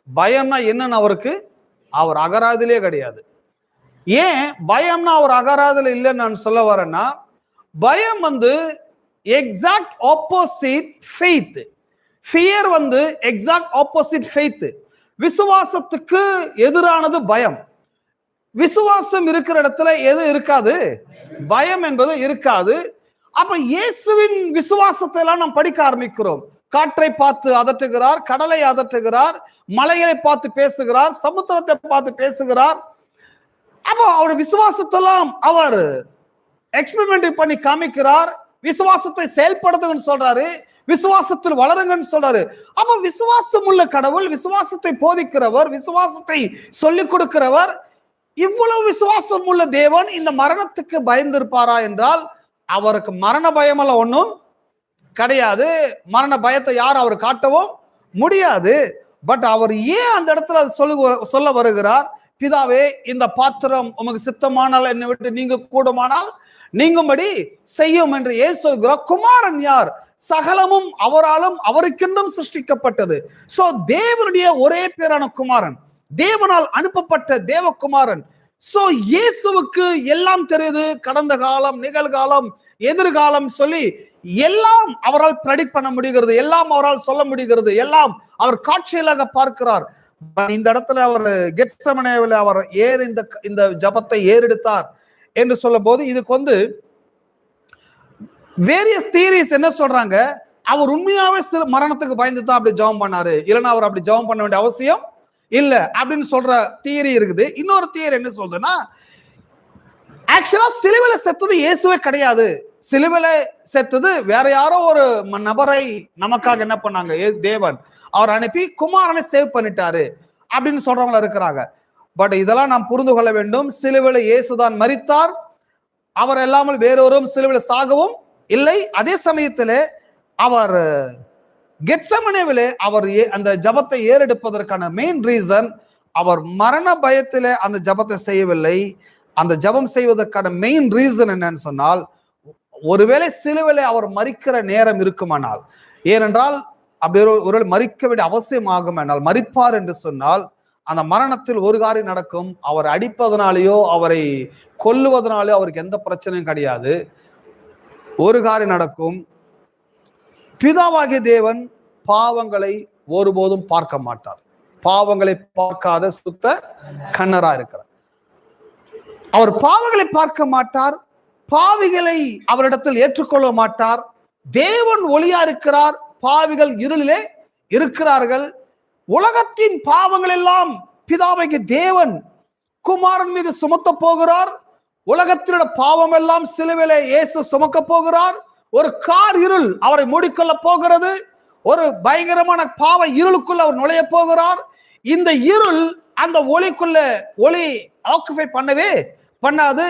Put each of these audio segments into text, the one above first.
பயம்னா என்னன்னு அவர் அகராதிலே கிடையாது. ஏன் பயம்னா அவர் அகராதில இல்லைன்னு நான் சொல்ல வரேன்னா, பயம் exact opposite faith. Fear exact opposite faith. விசுவாசத்துக்கு எதிரானது பயம். விசுவாசம் இருக்கிற இடத்துல எது இருக்காது? பயம் என்பது இருக்காது. அப்ப இயேசுவின் விசுவாசத்தை எல்லாம் நாம் படிக்க ஆரம்பிக்கிறோம். காற்றை பார்த்து அதட்டுகிறார், கடலை அதட்டுகிறார், மலைகளை பார்த்து பேசுகிறார், சமுத்திரத்தை பார்த்து பேசுகிறார். அப்போ அவருடைய விசுவாசத்தெல்லாம் அவர் எக்ஸ்பெரிமெண்ட் பண்ணி காமிக்கிறார். விசுவாசத்தை செயல்படுத்துங்கன்னு சொல்றாரு, விசுவாசத்தில் வளருங்கன்னு சொல்றாரு. அப்ப விசுவாசம் உள்ள கடவுள், விசுவாசத்தை போதிக்கிறவர், விசுவாசத்தை சொல்லிக் கொடுக்கிறவர், இவ்வளவு விசுவாசம் உள்ள தேவன் இந்த மரணத்துக்கு பயந்திருப்பாரா என்றால் அவருக்கு மரண பயமெல்லாம் ஒன்றும் கிடையாது. மரண பயத்தை யார் அவர் காட்டவும் முடியாது. பட் அவர் ஏன் அந்த இடத்துல சொல்ல வருகிறார்? பிதாவே, இந்த பாத்திரம் உமக்கு சித்தமானால் என்னை விட்டு நீங்க கூடுமானால் நீங்கும்படி செய்யும் என்று ஏன் சொல்கிறார்? குமாரன் யார்? சகலமும் அவராலும் அவருக்கென்றும் சிருஷ்டிக்கப்பட்டது. சோ தேவனுடைய ஒரே பேரான குமாரன், தேவனால் அனுப்பப்பட்ட தேவகுமாரன். சோ இயேசுவுக்கு எல்லாம் தெரியுது. கடந்த காலம், நிகழ்காலம், எதிர்காலம் சொல்லி எல்லாம் அவரால் ப்ரெடிக்ட் பண்ண முடிகிறது, எல்லாம் அவரால் சொல்ல முடிகிறது, எல்லாம் அவர் காட்சியலாக பார்க்கிறார். இந்த இடத்துல அவர் கெத்செமனேவில் அவர் இந்த ஜபத்தை ஏறெடுத்தார் என்று சொல்லும் போது இதுக்கு வேரியஸ் தியரிஸ் என்ன சொல்றாங்க? அவர் உண்மையாவே மரணத்துக்கு பயந்து தான் அப்படி ஜெபம் பண்ணாரு, இல்லைன்னா அவர் அப்படி ஜெபம் பண்ண வேண்டிய அவசியம் இல்ல அப்படின்னு சொல்ற தியரி இருக்குது. இன்னொரு தியரி என்ன சொல்றதுன்னா, ஆக்சுவலா சிலுவையில செத்தது இயேசுவே கிடையாது. சிலுவையில செத்தது வேற யாரோ ஒரு நபரை நமக்காக என்ன பண்ணாங்க, தேவன் அவர் அனுப்பி குமாரனை சேவ் பண்ணிட்டாரு அப்படின்னு சொல்றவங்க இருக்கிறாங்க. பட் இதெல்லாம் நாம் புரிந்து கொள்ள வேண்டும். சிலுவையில இயேசுதான் மரித்தார், அவர் இல்லாமல் வேறொரும் சிலுவையில சாகவும் இல்லை. அதே சமயத்தில் அவர் கெத்செமனேவிலே அவர் அந்த ஜபத்தை ஏறெடுப்பதற்கான மெயின் ரீசன், அவர் மரண பயத்திலே அந்த ஜபத்தை செய்யவில்லை. அந்த ஜபம் செய்வதற்கான மெயின் ரீசன் என்னன்னு சொன்னால், ஒருவேளை சிலுவையிலே அவர் மரிக்கிற நேரம் இருக்குமானால், ஏனென்றால் அப்படி ஒருவேளை மரிக்க வேண்டிய அவசியம் ஆகும் என்றால், மரிப்பார் என்று சொன்னால் அந்த மரணத்தில் ஒரு காரியம் நடக்கும். அவர் அடிப்பதனாலேயோ அவரை கொல்லுவதனாலேயோ அவருக்கு எந்த பிரச்சனையும் கிடையாது. ஒரு காரியம் நடக்கும், பிதாவாகிய தேவன் பாவங்களை ஒருபோதும் பார்க்க மாட்டார். பாவங்களை பார்க்காத சுத்த கண்ணரா இருக்கிறார். அவர் பாவங்களை பார்க்க மாட்டார், பாவிகளை அவரிடத்தில் ஏற்றுக்கொள்ள மாட்டார். தேவன் ஒளியா இருக்கிறார், பாவிகள் இருளிலே இருக்கிறார்கள். உலகத்தின் பாவங்கள் எல்லாம் பிதாவாகிய தேவன் குமாரன் மீது சுமத்த போகிறார். உலகத்தினோட பாவம் எல்லாம் சிலுவையிலே இயேசு சுமக்க போகிறார். ஒரு கார் இருள் அவரை மூடிக்கொள்ள போகிறது. ஒரு பயங்கரமான பாவ இருளுக்குள்ள அவர் நுழைய போகிறார். இந்த இருள் அந்த ஒளிக்குள்ள ஒளி ஆக்குபை பண்ணவே பண்ணாது.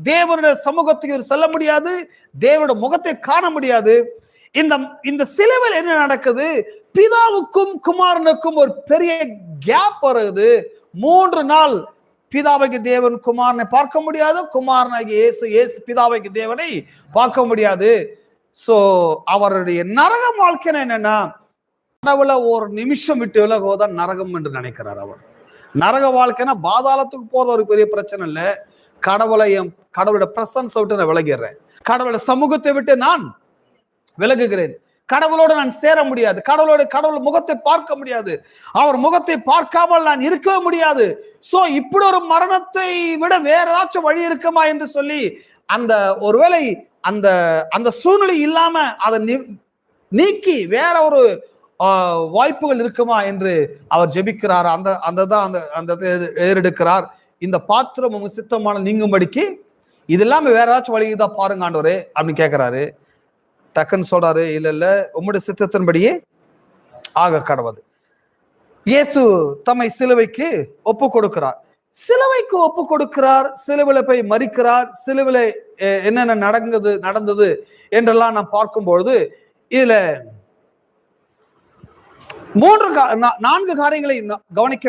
தேவனுடைய சமூகத்துக்கு செல்ல முடியாது, தேவனுடைய முகத்தை காண முடியாது. இந்த சிலுவையில் என்ன நடக்குது? பிதாவுக்கும் குமாரனுக்கும் ஒரு பெரிய கேப் வருது. 3 நாள் பிதாவாகிய தேவன் குமாரனை பார்க்க முடியாது, குமாரனாகிய இயேசு பிதாவாகிய தேவனை பார்க்க முடியாது. சோ அவருடைய நரக வாழ்க்கை என்னன்னா, கடவுளை ஒரு நிமிஷம் விட்டு விலகுவதான் நரகம் என்று நினைக்கிறார். அவர் நரக வாழ்க்கைனா பாதாளத்துக்கு போறது ஒரு பெரிய பிரச்சனை இல்லை. கடவுளுடைய பிரசன்ஸை விட்டு நான் விலகிடுறேன், கடவுளுடைய சமூகத்தை விட்டு நான் விலகுகிறேன், கடவுளோடு நான் சேர முடியாது, கடவுள் முகத்தை பார்க்க முடியாது, அவர் முகத்தை பார்க்காமல் நான் இருக்கவே முடியாது. சோ இப்படி ஒரு மரணத்தை விட வேற ஏதாச்சும் வழி இருக்குமா என்று சொல்லி அந்த ஒருவேளை அந்த சூழ்நிலை இல்லாம அதை நீக்கி வேற ஒரு வாய்ப்புகள் இருக்குமா என்று அவர் ஜெபிக்கிறார். அந்த ஏறெடுக்கிறார். இந்த பாத்திரம் உங்க சித்தமான நீங்கும்படிக்கு இது இல்லாம வேற ஏதாச்சும் வழிதான் பாருங்க ஆண்டவரே அப்படின்னு கேட்கிறாரு. டக்குன்னு சொல்றாரு, இல்ல உம்முடைய சித்தத்தின்படியே ஆக கடவுது. இயேசு தம்மை சிலுவைக்கு ஒப்பு கொடுக்கிறார். சிலுவைக்கு ஒப்பு கொடுக்கிறார், சிலுவில போய் மரிக்கிறார். சிலுவில என்னென்ன நடந்தது என்றெல்லாம் நாம் பார்க்கும்பொழுது இதுல 4 காரியங்களை கவனிக்க